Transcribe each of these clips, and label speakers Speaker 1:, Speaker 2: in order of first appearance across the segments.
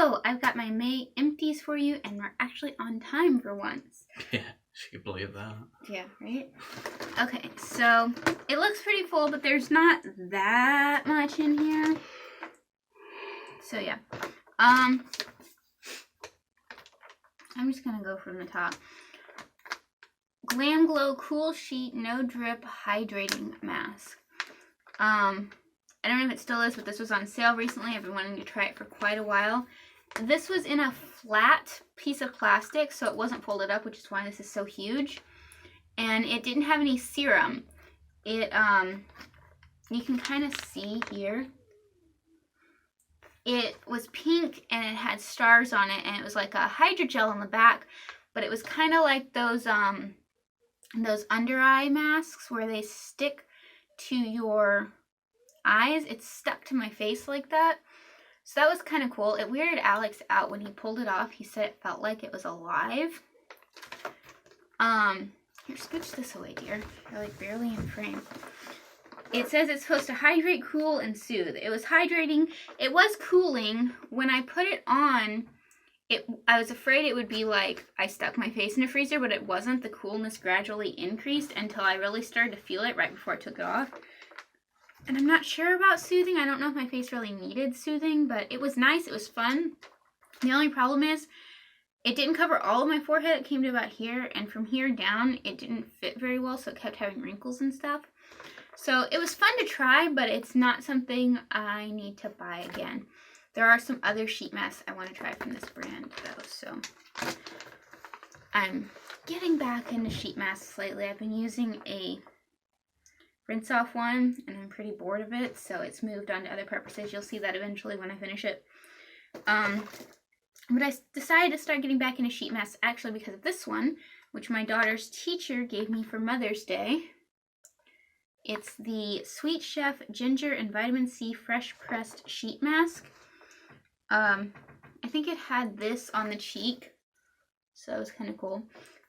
Speaker 1: So, I've got my May empties for you, and we're actually on time for once.
Speaker 2: Yeah, she could believe that.
Speaker 1: Yeah, right? Okay, so it looks pretty full, but there's not that much in here. So, yeah. I'm just gonna go from the top. Glam Glow Cool Sheet No Drip Hydrating Mask. I don't know if it still is, but this was on sale recently. I've been wanting to try it for quite a while. This was in a flat piece of plastic, so it wasn't folded up, which is why this is so huge. And it didn't have any serum. It, you can kind of see here. It was pink and it had stars on it, and it was like a hydrogel on the back, but it was kind of like those under eye masks where they stick to your eyes. It stuck to my face like that. So that was kind of cool. It weirded Alex out when he pulled it off. He said it felt like it was alive. Here, scooch this away, dear. You're like barely in frame. It says it's supposed to hydrate, cool, and soothe. It was hydrating. It was cooling. When I put it on, I was afraid it would be like I stuck my face in a freezer, but it wasn't. The coolness gradually increased until I really started to feel it right before I took it off. And I'm not sure about soothing. I don't know if my face really needed soothing, but it was nice. It was fun. The only problem is it didn't cover all of my forehead. It came to about here, and from here down, it didn't fit very well, so it kept having wrinkles and stuff. So it was fun to try, but it's not something I need to buy again. There are some other sheet masks I want to try from this brand, though, so I'm getting back into sheet masks lately. I've been using a rinse-off one, and I'm pretty bored of it, so it's moved on to other purposes. You'll see that eventually when I finish it. But I decided to start getting back into sheet masks actually because of this one, which my daughter's teacher gave me for Mother's Day. It's the Sweet Chef Ginger and Vitamin C Fresh Pressed Sheet Mask. I think it had this on the cheek, so it was kind of cool.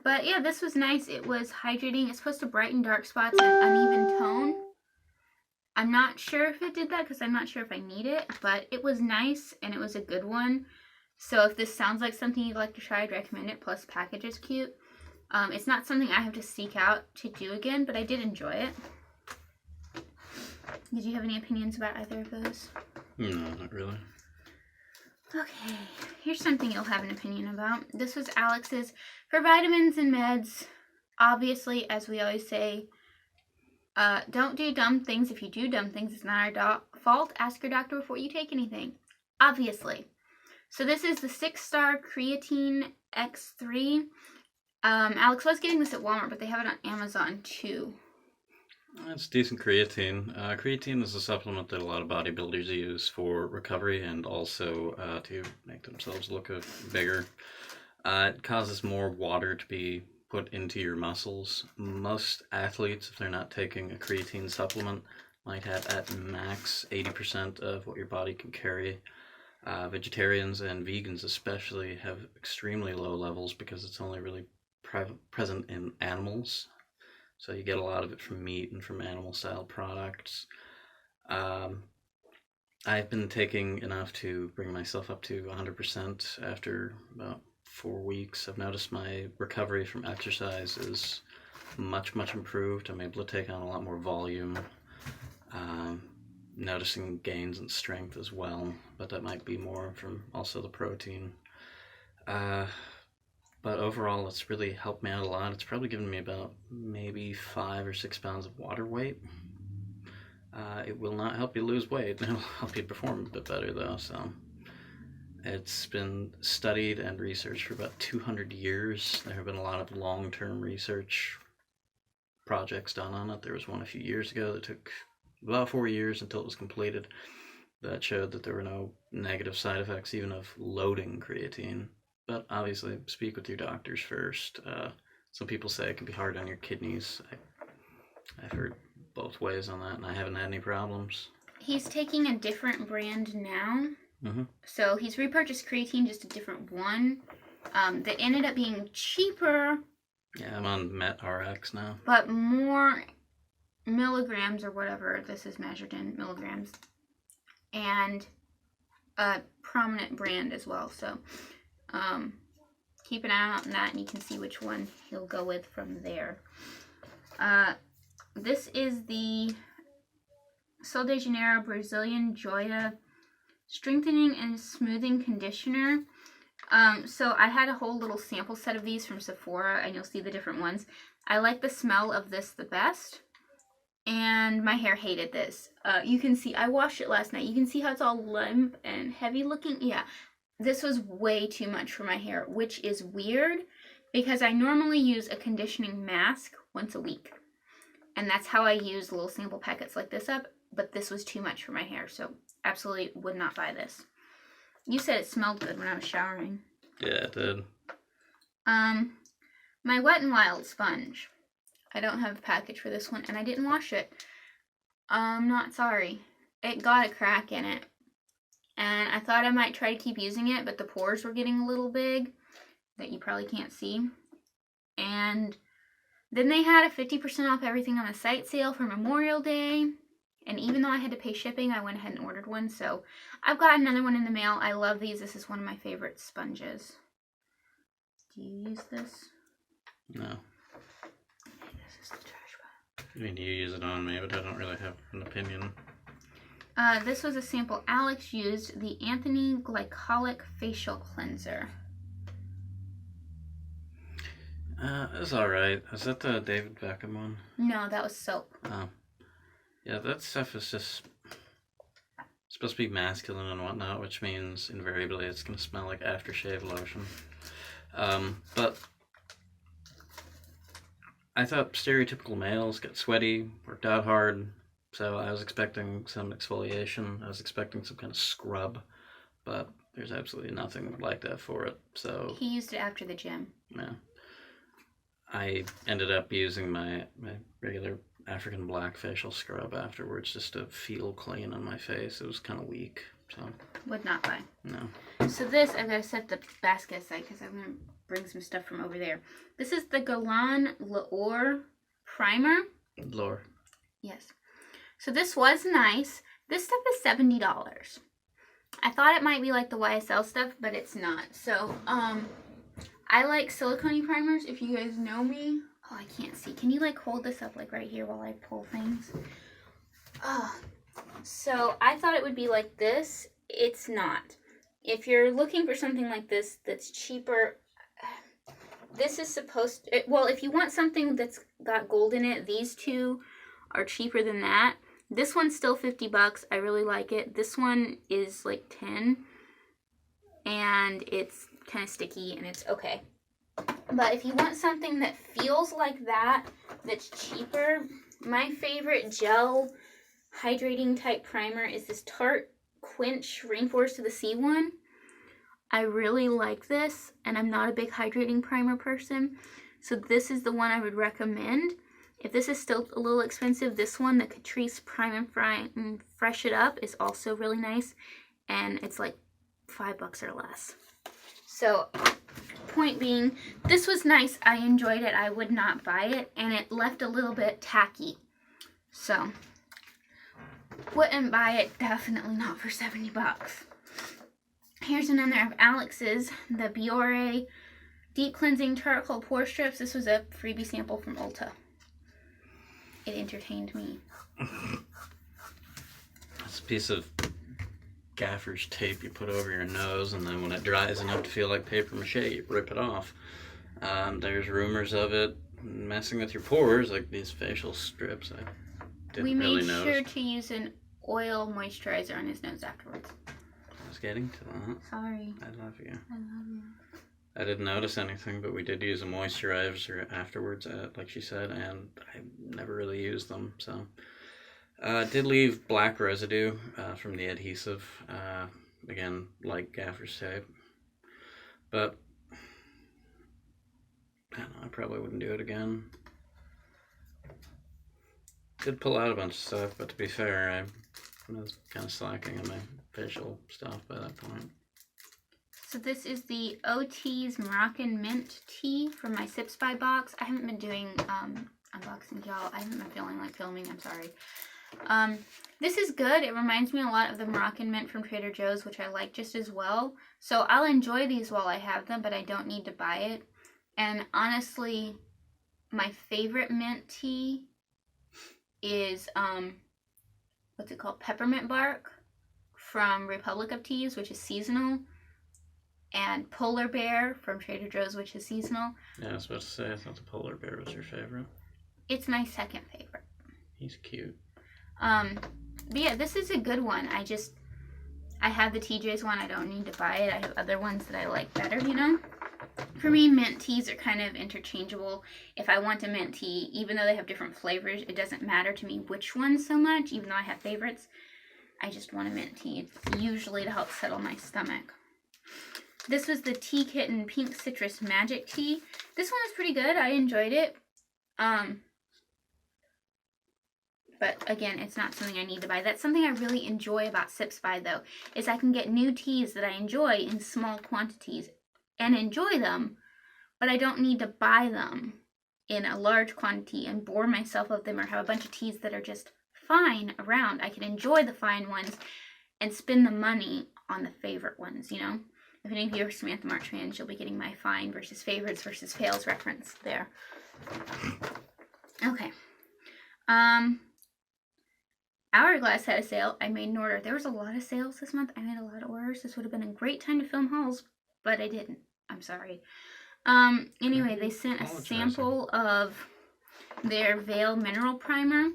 Speaker 1: But yeah, this was nice. It was hydrating. It's supposed to brighten dark spots and uneven tone. I'm not sure if it did that because I'm not sure if I need it, but it was nice and it was a good one. So if this sounds like something you'd like to try, I'd recommend it. Plus, package is cute. It's not something I have to seek out to do again, but I did enjoy it. Did you have any opinions about either of those?
Speaker 2: No, not really.
Speaker 1: Okay, here's something you'll have an opinion about. This was Alex's for vitamins and meds. Obviously, as we always say, don't do dumb things. If you do dumb things, it's not our fault. Ask your doctor before you take anything. Obviously. So this is the Star Creatine X3. Alex was getting this at Walmart, but they have it on Amazon too.
Speaker 2: It's decent creatine. Creatine is a supplement that a lot of bodybuilders use for recovery and also to make themselves look bigger. It causes more water to be put into your muscles. Most athletes, if they're not taking a creatine supplement, might have at max 80% of what your body can carry. Vegetarians and vegans especially have extremely low levels because it's only really present in animals. So you get a lot of it from meat and from animal-style products. I've been taking enough to bring myself up to 100% after about 4 weeks. I've noticed my recovery from exercise is much, much improved. I'm able to take on a lot more volume. Noticing gains in strength as well, but that might be more from also the protein. But overall, it's really helped me out a lot. It's probably given me about maybe 5 or 6 pounds of water weight. It will not help you lose weight. It'll help you perform a bit better though. So it's been studied and researched for about 200 years. There have been a lot of long-term research projects done on it. There was one a few years ago that took about 4 years until it was completed. That showed that there were no negative side effects even of loading creatine. But obviously, speak with your doctors first. Some people say it can be hard on your kidneys. I've heard both ways on that, and I haven't had any problems.
Speaker 1: He's taking a different brand now.
Speaker 2: Mm-hmm.
Speaker 1: So he's repurchased creatine, just a different one. That ended up being cheaper.
Speaker 2: Yeah, I'm on MetRx now.
Speaker 1: But more milligrams or whatever this is measured in milligrams. And a prominent brand as well. So keep an eye out on that, and you can see which one he'll go with from there. This is the Sol de Janeiro Brazilian Joia Strengthening and Smoothing Conditioner. So I had a whole little sample set of these from Sephora, and you'll see the different ones. I like the smell of this the best, and my hair hated this. You can see, I washed it last night. You can see how it's all limp and heavy looking. Yeah, this was way too much for my hair, which is weird because I normally use a conditioning mask once a week. And that's how I use little sample packets like this up, but this was too much for my hair, so absolutely would not buy this. You said it smelled good when I was showering.
Speaker 2: Yeah, it did.
Speaker 1: My Wet n Wild sponge. I don't have a package for this one, and I didn't wash it. I'm not sorry. It got a crack in it. And I thought I might try to keep using it, but the pores were getting a little big that you probably can't see. And then they had a 50% off everything on a site sale for Memorial Day. And even though I had to pay shipping, I went ahead and ordered one. So I've got another one in the mail. I love these. This is one of my favorite sponges. Do you use this?
Speaker 2: No.
Speaker 1: This is the trash bag.
Speaker 2: I mean, you use it on me, but I don't really have an opinion.
Speaker 1: This was a sample Alex used. The Anthony Glycolic Facial Cleanser.
Speaker 2: It's alright. Is that the David Beckham one?
Speaker 1: No, that was soap.
Speaker 2: Oh. Yeah, that stuff is just supposed to be masculine and whatnot, which means invariably it's going to smell like aftershave lotion. But I thought stereotypical males get sweaty, worked out hard, so I was expecting some exfoliation. I was expecting some kind of scrub, but there's absolutely nothing like that for it. So
Speaker 1: He used it after the gym.
Speaker 2: yeah. I ended up using my regular African black facial scrub afterwards just to feel clean on my face. It was kind of weak, so
Speaker 1: Would not buy.
Speaker 2: no.
Speaker 1: So this, I've got to set the basket aside because I'm going to bring some stuff from over there. This is the Galan L'Or Primer.
Speaker 2: Lord.
Speaker 1: Yes. So this was nice. This stuff is $70. I thought it might be like the YSL stuff, but it's not. So, I like silicone primers. If you guys know me. Oh, I can't see. Can you like hold this up like right here while I pull things? So I thought it would be like this. It's not. If you're looking for something like this that's cheaper, this is supposed to, well, if you want something that's got gold in it, these two are cheaper than that. This one's still $50. I really like it. This one is like 10, and it's kind of sticky, and it's okay. But if you want something that feels like that, that's cheaper, my favorite gel hydrating type primer is this Tarte Quench Rainforest of the Sea one. I really like this, and I'm not a big hydrating primer person, so this is the one I would recommend. If this is still a little expensive, this one, the Catrice Prime and Fresh It Up, is also really nice, and it's like $5 or less. So, point being, this was nice. I enjoyed it. I would not buy it, and it left a little bit tacky. So, wouldn't buy it. Definitely not for $70. Here's another of Alex's, the Biore Deep Cleansing Charcoal Pore Strips. This was a freebie sample from Ulta. It entertained me.
Speaker 2: It's a piece of gaffer's tape you put over your nose, and then when it dries enough to feel like paper mache, you rip it off. There's rumors of it messing with your pores, like these facial strips. I didn't really notice.
Speaker 1: We made sure to use an oil moisturizer on his nose afterwards.
Speaker 2: I was getting to that.
Speaker 1: Sorry.
Speaker 2: I love you.
Speaker 1: I love you.
Speaker 2: I didn't notice anything, but we did use a moisturizer afterwards, like she said, and I never really used them, so. Did leave black residue from the adhesive, again, like gaffer's tape, but I don't know, I probably wouldn't do it again. Did pull out a bunch of stuff, but to be fair, I was kind of slacking on my facial stuff by that point.
Speaker 1: So this is the Oaties Moroccan Mint Tea from my Sips by box. I haven't been doing unboxing, y'all. I haven't been feeling like filming, I'm sorry. This is good. It reminds me a lot of the Moroccan mint from Trader Joe's, which I like just as well. So I'll enjoy these while I have them, but I don't need to buy it. And honestly, my favorite mint tea is, what's it called? Peppermint bark from Republic of Teas, which is seasonal. And Polar Bear from Trader Joe's, which is seasonal.
Speaker 2: Yeah, I was about to say, I thought the Polar Bear was your favorite.
Speaker 1: It's my second favorite.
Speaker 2: He's cute.
Speaker 1: But yeah, this is a good one. I have the TJ's one. I don't need to buy it. I have other ones that I like better, you know? For me, mint teas are kind of interchangeable. If I want a mint tea, even though they have different flavors, it doesn't matter to me which one so much, even though I have favorites. I just want a mint tea. It's usually to help settle my stomach. This was the Tea Kitten Pink Citrus Magic Tea. This one was pretty good. I enjoyed it. But again, it's not something I need to buy. That's something I really enjoy about Sips By, though, is I can get new teas that I enjoy in small quantities and enjoy them, but I don't need to buy them in a large quantity and bore myself with them or have a bunch of teas that are just fine around. I can enjoy the fine ones and spend the money on the favorite ones, you know? If any of you are Samantha March fans, you'll be getting my fine versus favorites versus fails reference there. Okay. Hourglass had a sale. I made an order. There was a lot of sales this month. I made a lot of orders. This would have been a great time to film hauls, but I didn't. I'm sorry. Anyway, they sent a sample of their Veil Mineral Primer.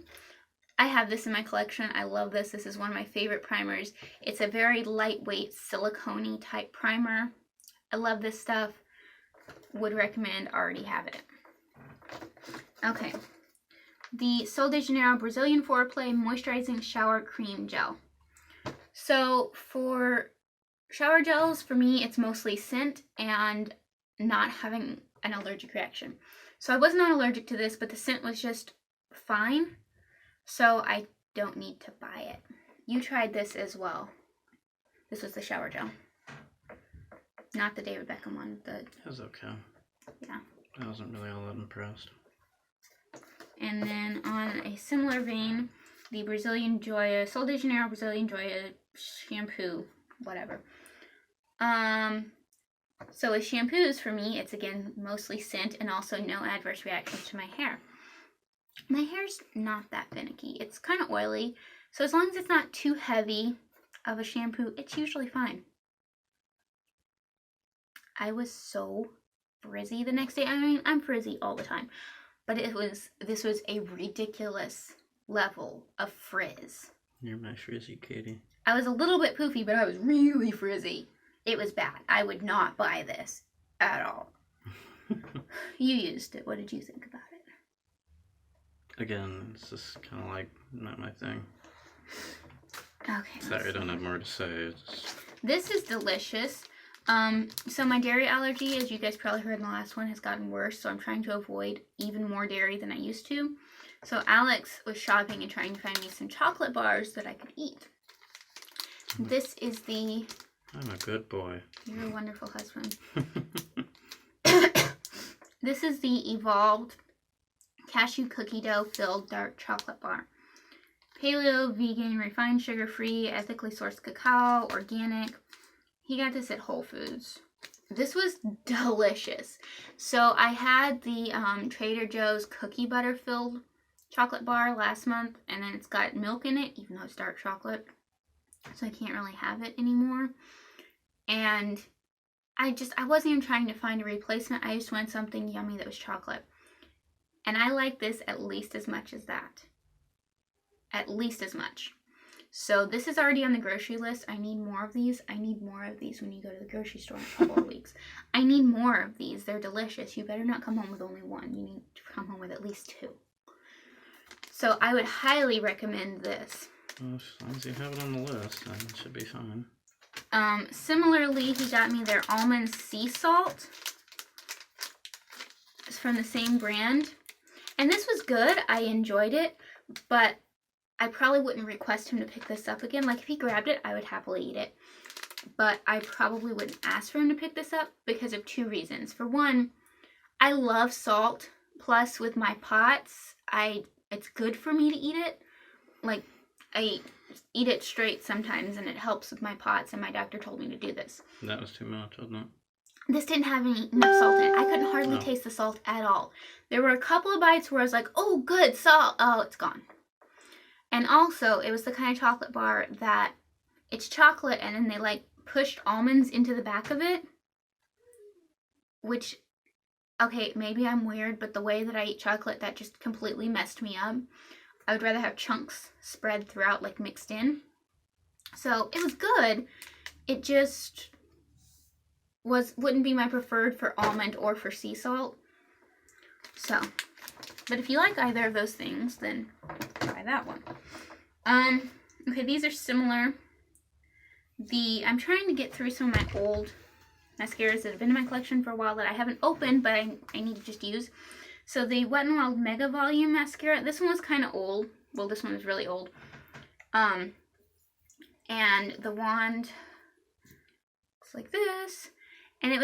Speaker 1: I have this in my collection. I love this. This is one of my favorite primers. It's a very lightweight silicone-y type primer. I love this stuff. Would recommend. Already have it. Okay. The Sol de Janeiro Brazilian Foreplay Moisturizing Shower Cream Gel. So for shower gels, for me, it's mostly scent and not having an allergic reaction. So I was not allergic to this, but the scent was just fine. So I don't need to buy it. You tried this as well. This was the shower gel. Not the David Beckham one. It
Speaker 2: was okay.
Speaker 1: Yeah.
Speaker 2: I wasn't really all that impressed.
Speaker 1: And then on a similar vein, the Brazilian Joya, Sol de Janeiro Brazilian Joya shampoo, whatever. So with shampoos, for me, it's again mostly scent and also no adverse reactions to my hair. My hair's not that finicky. It's kind of oily, so as long as it's not too heavy of a shampoo, it's usually fine. I was so frizzy the next day. I mean, I'm frizzy all the time, but this was a ridiculous level of frizz.
Speaker 2: You're my frizzy kitty.
Speaker 1: I was a little bit poofy, but I was really frizzy. It was bad. I would not buy this at all. You used it. What did you think about it?
Speaker 2: Again, it's just kind of like not my thing.
Speaker 1: Okay.
Speaker 2: Sorry, I don't have more to say.
Speaker 1: This is delicious. So my dairy allergy, as you guys probably heard in the last one, has gotten worse. So I'm trying to avoid even more dairy than I used to. So Alex was shopping and trying to find me some chocolate bars that I could eat. This is the...
Speaker 2: I'm a good boy.
Speaker 1: You're a wonderful husband. This is the Evolved Cashew Cookie Dough Filled Dark Chocolate Bar. Paleo, vegan, refined sugar-free, ethically sourced cacao, organic. He got this at Whole Foods. This was delicious. So I had the Trader Joe's cookie butter filled chocolate bar last month, and then it's got milk in it, even though it's dark chocolate. So I can't really have it anymore. And I wasn't even trying to find a replacement. I just wanted something yummy that was chocolate. And I like this at least as much as that. At least as much. So this is already on the grocery list. I need more of these. I need more of these when you go to the grocery store in a couple of weeks. I need more of these. They're delicious. You better not come home with only one. You need to come home with at least two. So I would highly recommend this.
Speaker 2: Well, as long as you have it on the list, then it should be fine.
Speaker 1: Similarly, he got me their almond sea salt. It's from the same brand. And this was good. I enjoyed it, but I probably wouldn't request him to pick this up again. Like, if he grabbed it, I would happily eat it. But I probably wouldn't ask for him to pick this up because of two reasons. For one, I love salt. Plus, with my pots, it's good for me to eat it. like, I eat it straight sometimes, and it helps with my POTS, and my doctor told me to do this.
Speaker 2: That was too much, wasn't it?
Speaker 1: This didn't have enough salt in it. I couldn't hardly taste the salt at all. There were a couple of bites where I was like, oh, good, salt. Oh, it's gone. And also, it was the kind of chocolate bar that it's chocolate, and then they, like, pushed almonds into the back of it. Which, okay, maybe I'm weird, but the way that I eat chocolate, that just completely messed me up. I would rather have chunks spread throughout, like, mixed in. So, it was good. It just wouldn't be my preferred for almond or for sea salt. So, but if you like either of those things, then try that one. Okay, these are similar. I'm trying to get through some of my old mascaras that have been in my collection for a while that I haven't opened, but I need to just use. So the Wet n Wild Mega Volume Mascara, this one was kind of old. Well, this one is really old. And the wand looks like this.